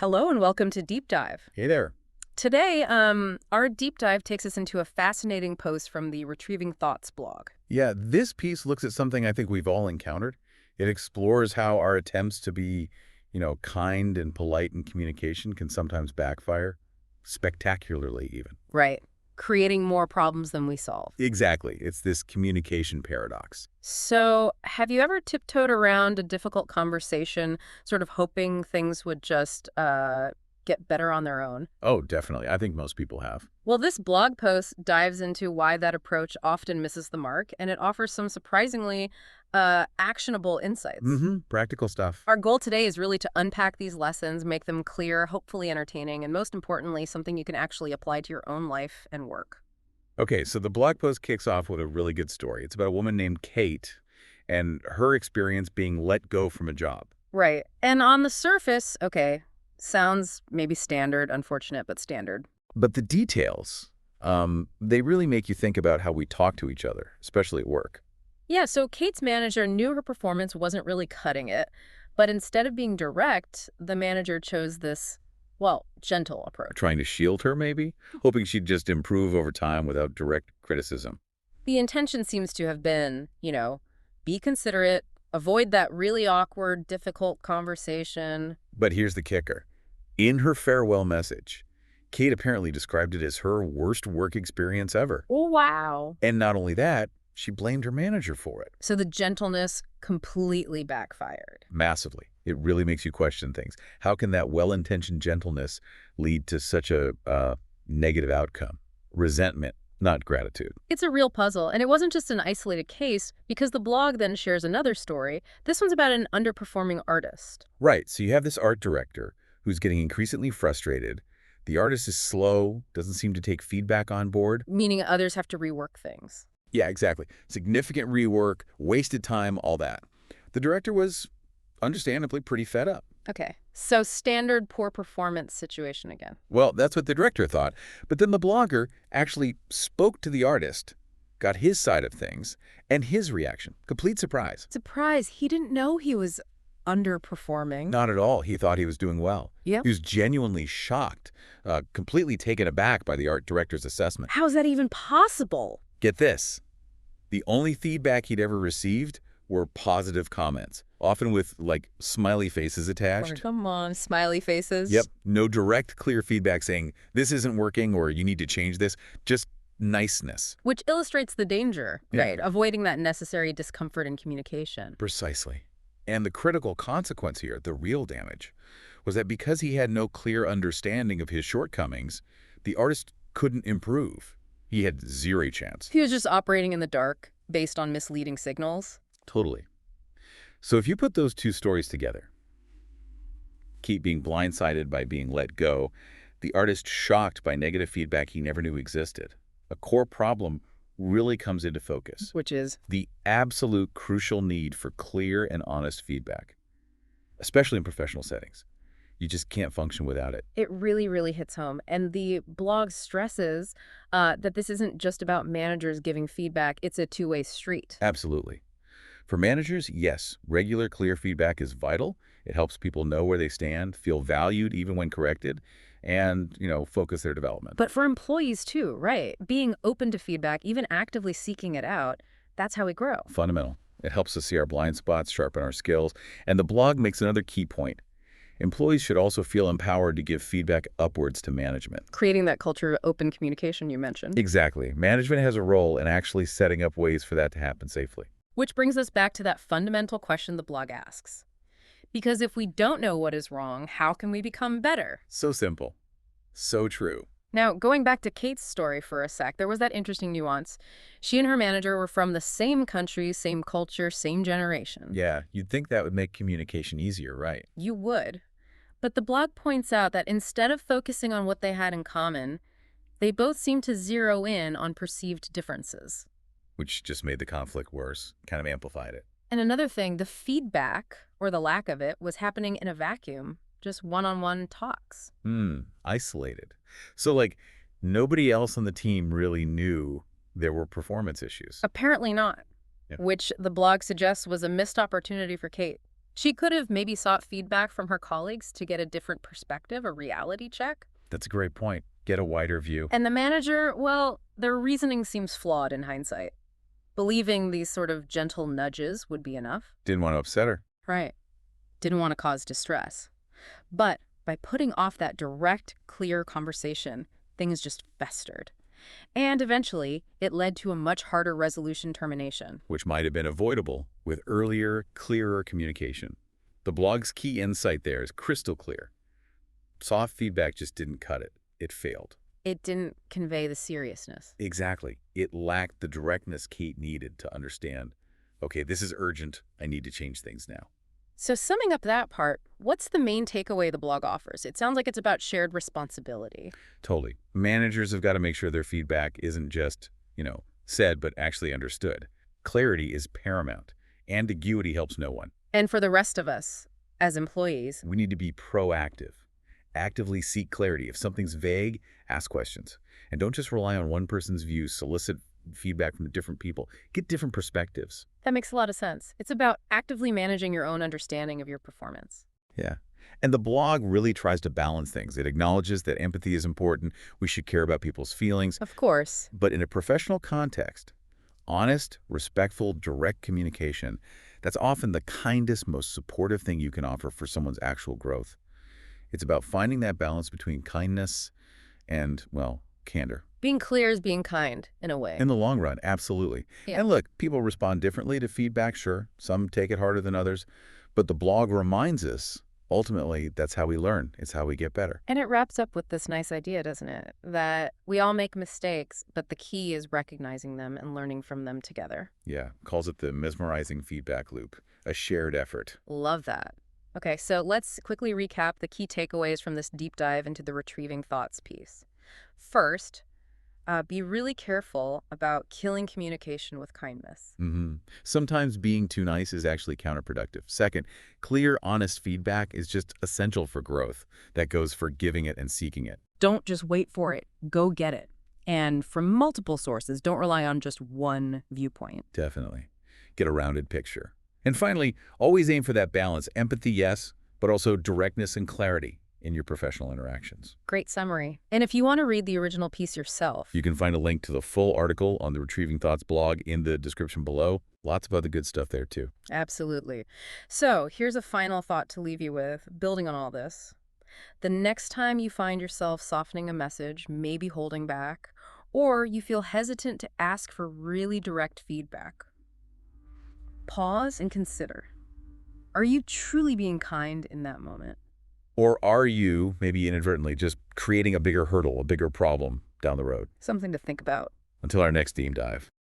Hello and welcome to Deep Dive. Hey there. Today, our deep dive takes us into a fascinating post from the Retrieving Thoughts blog. Yeah, this piece looks at something I think we've all encountered. It explores how our attempts to be, kind and polite in communication can sometimes backfire, spectacularly even. Right. Creating more problems than we solve. Exactly. It's this communication paradox. So, have you ever tiptoed around a difficult conversation, sort of hoping things would just get better on their own? Oh, definitely. I think most people have. Well, this blog post dives into why that approach often misses the mark, and it offers some surprisingly actionable insights. Practical stuff. Our goal today is really to unpack these lessons, make them clear, hopefully entertaining, and most importantly, something you can actually apply to your own life and work. Okay, so the blog post kicks off with a really good story. It's about a woman named Kate and her experience being let go from a job. Right. And on the surface, okay, sounds maybe standard, unfortunate, but standard. But the details, they really make you think about how we talk to each other, especially at work. Yeah, so Kate's manager knew her performance wasn't really cutting it, but instead of being direct, the manager chose this, well, gentle approach. Trying to shield her, maybe? Hoping she'd just improve over time without direct criticism. The intention seems to have been, be considerate, avoid that really awkward, difficult conversation. But here's the kicker. In her farewell message, Kate apparently described it as her worst work experience ever. Oh, wow. And not only that, she blamed her manager for it. So the gentleness completely backfired. Massively. It really makes you question things. How can that well-intentioned gentleness lead to such a negative outcome? Resentment, not gratitude. It's a real puzzle, and it wasn't just an isolated case, because the blog then shares another story. This one's about an underperforming artist. Right, so you have this art director who's getting increasingly frustrated. The artist is slow, doesn't seem to take feedback on board. Meaning others have to rework things. Yeah, exactly. Significant rework, wasted time, all that. The director was understandably pretty fed up. Okay, so standard poor performance situation again. Well, that's what the director thought. But then the blogger actually spoke to the artist, got his side of things, and his reaction. Complete surprise. Surprise, he didn't know he was underperforming. Not at all. He thought he was doing well. Yep. He was genuinely shocked, completely taken aback by the art director's assessment. How is that even possible? Get this. The only feedback he'd ever received were positive comments, often with, smiley faces attached. Come on, smiley faces. Yep. No direct, clear feedback saying, this isn't working or you need to change this. Just niceness. Which illustrates the danger, Yeah. right? Avoiding that necessary discomfort in communication. Precisely. And the critical consequence here, the real damage, was that because he had no clear understanding of his shortcomings, the artist couldn't improve. He had zero chance. He was just operating in the dark based on misleading signals. Totally. So if you put those two stories together, Kate being blindsided by being let go, the artist shocked by negative feedback he never knew existed, a core problem really comes into focus. Which is? The absolute crucial need for clear and honest feedback, especially in professional settings. You just can't function without it. It really, really hits home. And the blog stresses that this isn't just about managers giving feedback. It's a two-way street. Absolutely. For managers, yes, regular, clear feedback is vital. It helps people know where they stand, feel valued even when corrected, and, focus their development. But for employees too, right? Being open to feedback, even actively seeking it out, that's how we grow. Fundamental. It helps us see our blind spots, sharpen our skills. And the blog makes another key point. Employees should also feel empowered to give feedback upwards to management. Creating that culture of open communication you mentioned. Exactly. Management has a role in actually setting up ways for that to happen safely. Which brings us back to that fundamental question the blog asks. Because if we don't know what is wrong, how can we become better? So simple. So true. Now, going back to Kate's story for a sec, there was that interesting nuance. She and her manager were from the same country, same culture, same generation. Yeah, you'd think that would make communication easier, right? You would. But the blog points out that instead of focusing on what they had in common, they both seemed to zero in on perceived differences. Which just made the conflict worse, kind of amplified it. And another thing, the feedback, or the lack of it, was happening in a vacuum, just one-on-one talks. Isolated. So, nobody else on the team really knew there were performance issues. Apparently not, Yeah. which the blog suggests was a missed opportunity for Kate. She could have maybe sought feedback from her colleagues to get a different perspective, a reality check. That's a great point. Get a wider view. And the manager, well, their reasoning seems flawed in hindsight. Believing these sort of gentle nudges would be enough. Didn't want to upset her. Right. Didn't want to cause distress. But by putting off that direct, clear conversation, things just festered. And eventually, it led to a much harder resolution termination. Which might have been avoidable with earlier, clearer communication. The blog's key insight there is crystal clear. Soft feedback just didn't cut it. It failed. It didn't convey the seriousness. Exactly. It lacked the directness Kate needed to understand, okay, this is urgent. I need to change things now. So summing up that part, what's the main takeaway the blog offers? It sounds like it's about shared responsibility. Totally. Managers have got to make sure their feedback isn't just, said, but actually understood. Clarity is paramount. Ambiguity helps no one. And for the rest of us, as employees, We need to be proactive. Actively seek clarity. If something's vague, ask questions. And don't just rely on one person's views. Solicit feedback from different people. Get different perspectives. that makes a lot of sense. It's about actively managing your own understanding of your performance. Yeah. And the blog really tries to balance things. It acknowledges that empathy is important. We should care about people's feelings. Of course. But in a professional context, honest, respectful, direct communication, that's often the kindest, most supportive thing you can offer for someone's actual growth. It's about finding that balance between kindness and, well, candor. Being clear is being kind, in a way. In the long run, absolutely. Yeah. And look, people respond differently to feedback, sure. Some take it harder than others. But the blog reminds us, ultimately, that's how we learn. It's how we get better. And it wraps up with this nice idea, doesn't it? That we all make mistakes, but the key is recognizing them and learning from them together. Yeah, calls it the mesmerizing feedback loop, a shared effort. Love that. Okay, so let's quickly recap the key takeaways from this deep dive into the retrieving thoughts piece. First, be really careful about killing communication with kindness. Sometimes being too nice is actually counterproductive. Second, clear, honest feedback is just essential for growth. That goes for giving it and seeking it. Don't just wait for it. Go get it. And from multiple sources, don't rely on just one viewpoint. Definitely. Get a rounded picture. And finally, always aim for that balance. Empathy, yes, but also directness and clarity in your professional interactions. Great summary. And if you want to read the original piece yourself, You can find a link to the full article on the Retrieving Thoughts blog in the description below. Lots of other good stuff there, too. absolutely. So here's a final thought to leave you with, building on all this. The next time you find yourself softening a message, maybe holding back, or you feel hesitant to ask for really direct feedback, pause and consider. Are you truly being kind in that moment? Or are you, maybe inadvertently, just creating a bigger hurdle, a bigger problem down the road? Something to think about. Until our next deep dive.